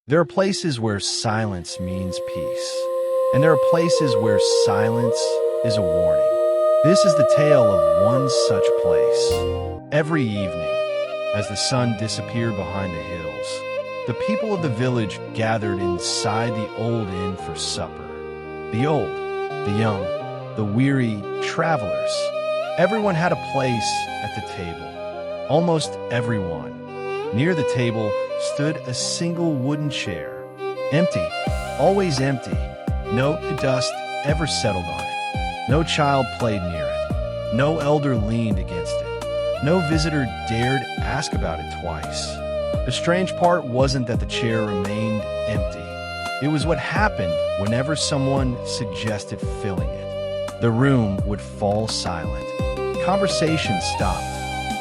There are places where silence means peace, and there are places where silence is a warning. This is the tale of one such place. Every evening, as the sun disappeared behind the hills, the people of the village gathered inside the old inn for supper. The old, the young, the weary travelers. Everyone had a place at the table. Almost everyone. Near the table stood a single wooden chair. Empty, always empty. No dust ever settled on it. No child played near it. No elder leaned against it. No visitor dared ask about it twice. The strange part wasn't that the chair remained empty. It was what happened whenever someone suggested filling it. The room would fall silent. Conversation stopped.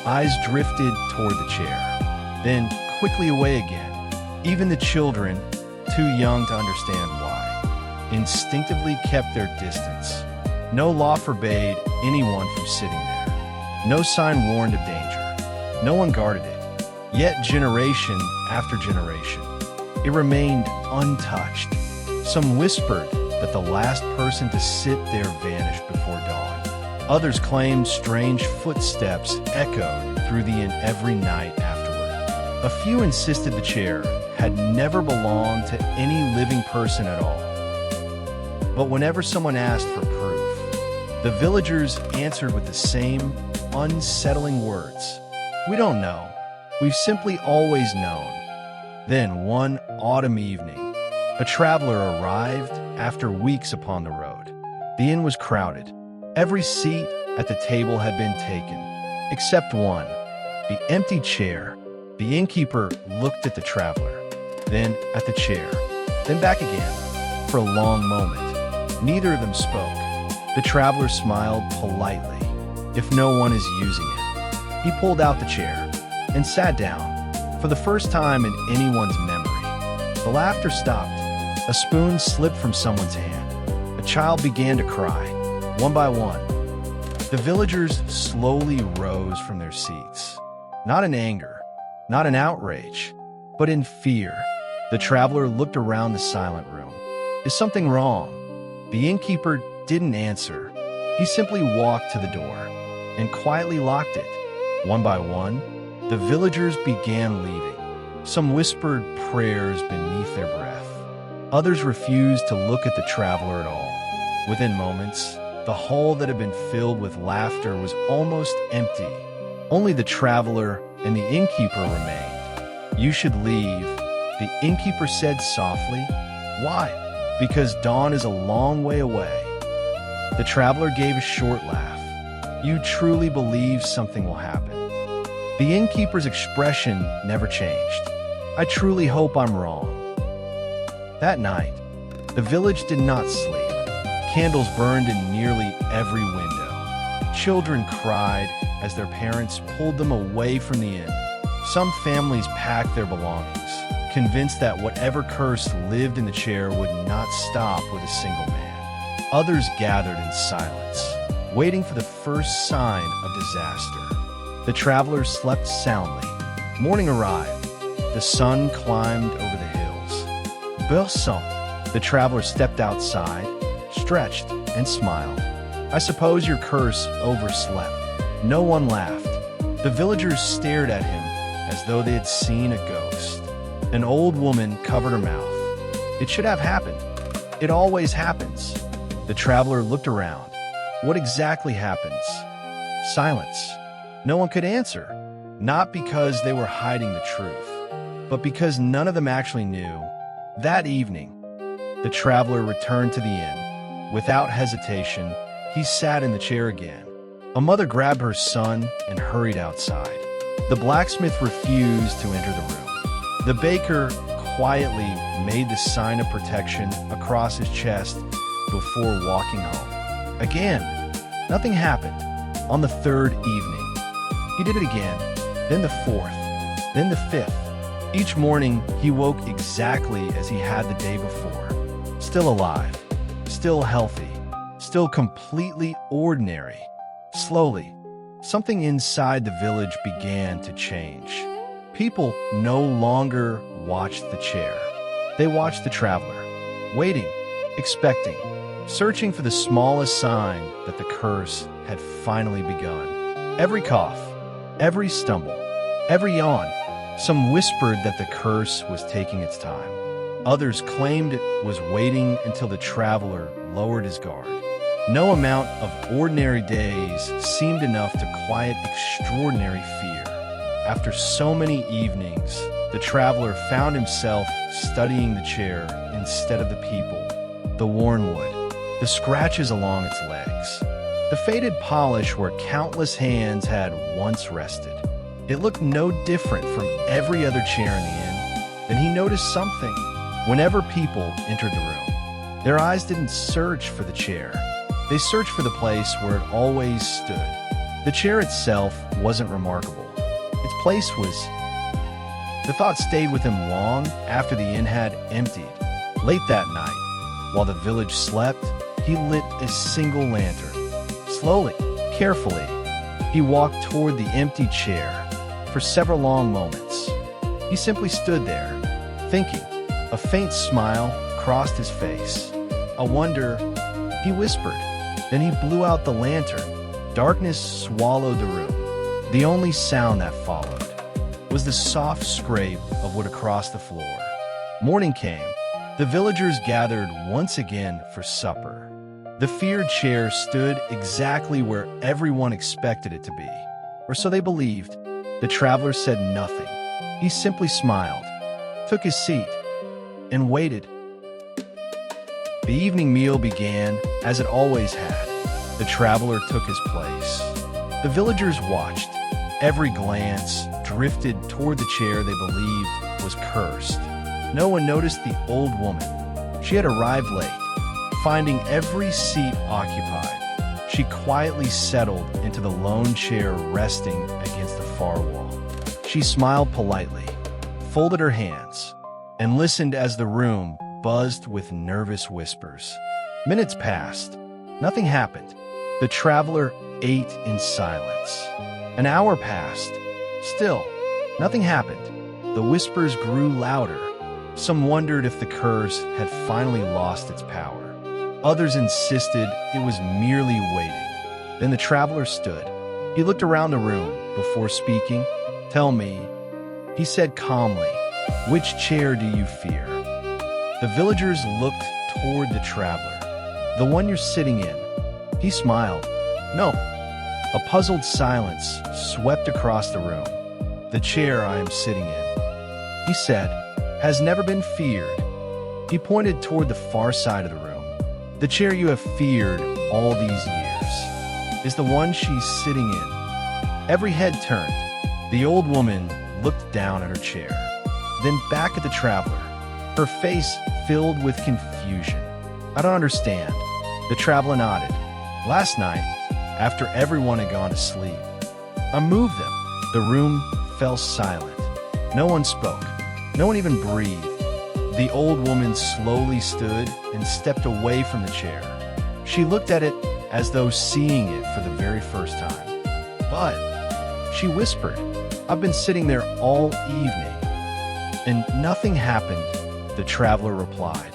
Eyes drifted toward the chair, then quickly away again. Even the children, too young to understand why, instinctively kept their distance. No law forbade anyone from sitting there. No sign warned of danger. No one guarded it. Yet generation after generation, it remained untouched. Some whispered that the last person to sit there vanished before dawn. Others claimed strange footsteps echoed through the inn every night afterward. A few insisted the chair had never belonged to any living person at all. But whenever someone asked for proof, the villagers answered with the same unsettling words. "We don't know. We've simply always known." Then one autumn evening, a traveler arrived after weeks upon the road. The inn was crowded. Every seat at the table had been taken, except one, the empty chair. The innkeeper looked at the traveler, then at the chair, then back again. For a long moment, neither of them spoke. The traveler smiled politely. If no one is using it, he pulled out the chair and sat down. For the first time in anyone's memory, the laughter stopped. A spoon slipped from someone's hand. A child began to cry, one by one. The villagers slowly rose from their seats, not in anger, not in outrage, but in fear. The traveler looked around the silent room. Is something wrong? The innkeeper didn't answer. He simply walked to the door and quietly locked it. One by one, the villagers began leaving. Some whispered prayers beneath their breath. Others refused to look at the traveler at all. Within moments, the hall that had been filled with laughter was almost empty. Only the traveler and the innkeeper remained. "You should leave," the innkeeper said softly. "Why?" "Because dawn is a long way away." The traveler gave a short laugh. "You truly believe something will happen?" The innkeeper's expression never changed. "I truly hope I'm wrong." That night, the village did not sleep. Candles burned in nearly every window. Children cried as their parents pulled them away from the inn. Some families packed their belongings, convinced that whatever curse lived in the chair would not stop with a single man. Others gathered in silence, waiting for the first sign of disaster. The travelers slept soundly. Morning arrived. The sun climbed over the hills. Belson, the traveler stepped outside, stretched, and smiled. "I suppose your curse overslept." No one laughed. The villagers stared at him as though they had seen a ghost. An old woman covered her mouth. "It should have happened. It always happens." The traveler looked around. What exactly happens? Silence. No one could answer. Not because they were hiding the truth, but because none of them actually knew. That evening, the traveler returned to the inn. Without hesitation, he sat in the chair again. A mother grabbed her son and hurried outside. The blacksmith refused to enter the room. The baker quietly made the sign of protection across his chest before walking home. Again, nothing happened. On the third evening, he did it again, then the fourth, then the fifth. Each morning, he woke exactly as he had the day before. Still alive, still healthy, still completely ordinary. Slowly, something inside the village began to change. People no longer watched the chair. They watched the traveler, waiting, expecting, searching for the smallest sign that the curse had finally begun. Every cough, every stumble, every yawn, some whispered that the curse was taking its time. Others claimed it was waiting until the traveler lowered his guard. No amount of ordinary days seemed enough to quiet extraordinary fear. After so many evenings, the traveler found himself studying the chair instead of the people, the worn wood, the scratches along its legs, the faded polish where countless hands had once rested. It looked no different from every other chair in the inn. Then he noticed something. Whenever people entered the room, their eyes didn't search for the chair. They searched for the place where it always stood. The chair itself wasn't remarkable. Its place was. The thought stayed with him long after the inn had emptied. Late that night, while the village slept, he lit a single lantern. Slowly, carefully, he walked toward the empty chair. For several long moments, he simply stood there, thinking. A faint smile crossed his face. A wonder, he whispered. Then he blew out the lantern. Darkness swallowed the room. The only sound that followed was the soft scrape of wood across the floor. Morning came. The villagers gathered once again for supper. The feared chair stood exactly where everyone expected it to be, or so they believed. The traveler said nothing. He simply smiled, took his seat, and waited. The evening meal began as it always had. The traveler took his place. The villagers watched. Every glance drifted toward the chair they believed was cursed. No one noticed the old woman. She had arrived late, finding every seat occupied. She quietly settled into the lone chair resting against the far wall. She smiled politely, folded her hands, and listened as the room buzzed with nervous whispers. Minutes passed. Nothing happened. The traveler ate in silence. An hour passed. Still, nothing happened. The whispers grew louder. Some wondered if the curse had finally lost its power. Others insisted it was merely waiting. Then the traveler stood. He looked around the room before speaking. "Tell me," he said calmly, "which chair do you fear?" The villagers looked toward the traveler. "The one you're sitting in." He smiled. "No." A puzzled silence swept across the room. "The chair I am sitting in," he said, "has never been feared." He pointed toward the far side of the room. "The chair you have feared all these years is the one she's sitting in." Every head turned. The old woman looked down at her chair, then back at the traveler, her face filled with confusion. "I don't understand." The traveler nodded. "Last night, after everyone had gone to sleep, I moved them." The room fell silent. No one spoke. No one even breathed. The old woman slowly stood and stepped away from the chair. She looked at it as though seeing it for the very first time. "But," she whispered, "I've been sitting there all evening." "And nothing happened," the traveler replied.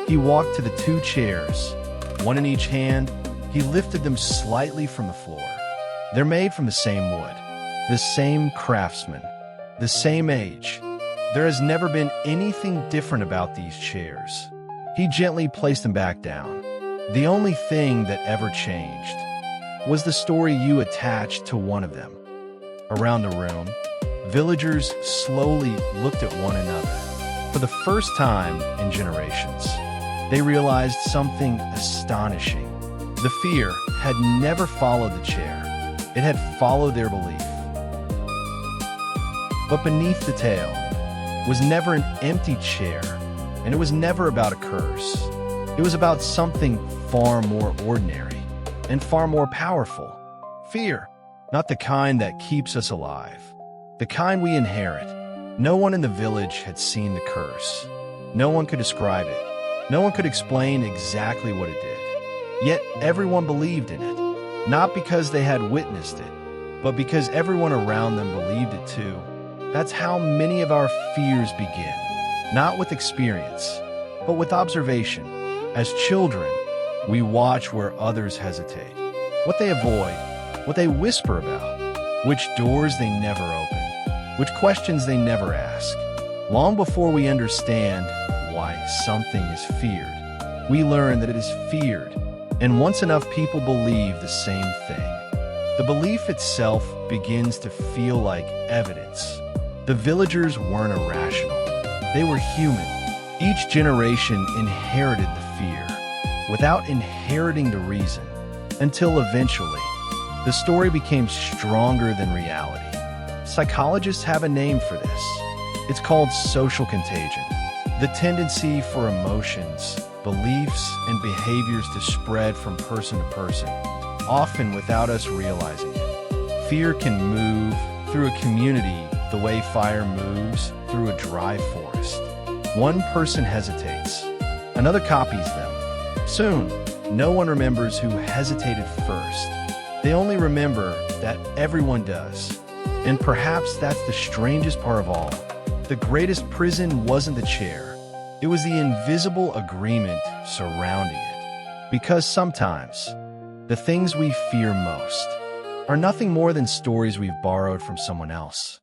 He walked to the two chairs, one in each hand. He lifted them slightly from the floor. They're made from the same wood, the same craftsman, the same age. There has never been anything different about these chairs. He gently placed them back down. The only thing that ever changed was the story you attached to one of them. Around the room, villagers slowly looked at one another. For the first time in generations, they realized something astonishing. The fear had never followed the chair. It had followed their belief. But beneath the tale was never an empty chair, and it was never about a curse. It was about something far more ordinary and far more powerful. Fear, not the kind that keeps us alive, the kind we inherit. No one in the village had seen the curse. No one could describe it. No one could explain exactly what it did. Yet everyone believed in it, not because they had witnessed it, but because everyone around them believed it too. That's how many of our fears begin. not with experience, but with observation. As children, we watch where others hesitate, what they avoid, what they whisper about, which doors they never open, which questions they never ask. Long before we understand why something is feared, we learn that it is feared, and once enough people believe the same thing, the belief itself begins to feel like evidence. The villagers weren't irrational. They were human. Each generation inherited the fear, without inheriting the reason, until eventually, the story became stronger than reality. Psychologists have a name for this. It's called social contagion, the tendency for emotions, beliefs, and behaviors to spread from person to person, often without us realizing it. Fear can move through a community the way fire moves through a dry forest. One person hesitates, another copies them. Soon, no one remembers who hesitated first. They only remember that everyone does. And perhaps that's the strangest part of all. The greatest prison wasn't the chair. It was the invisible agreement surrounding it. Because sometimes, the things we fear most are nothing more than stories we've borrowed from someone else.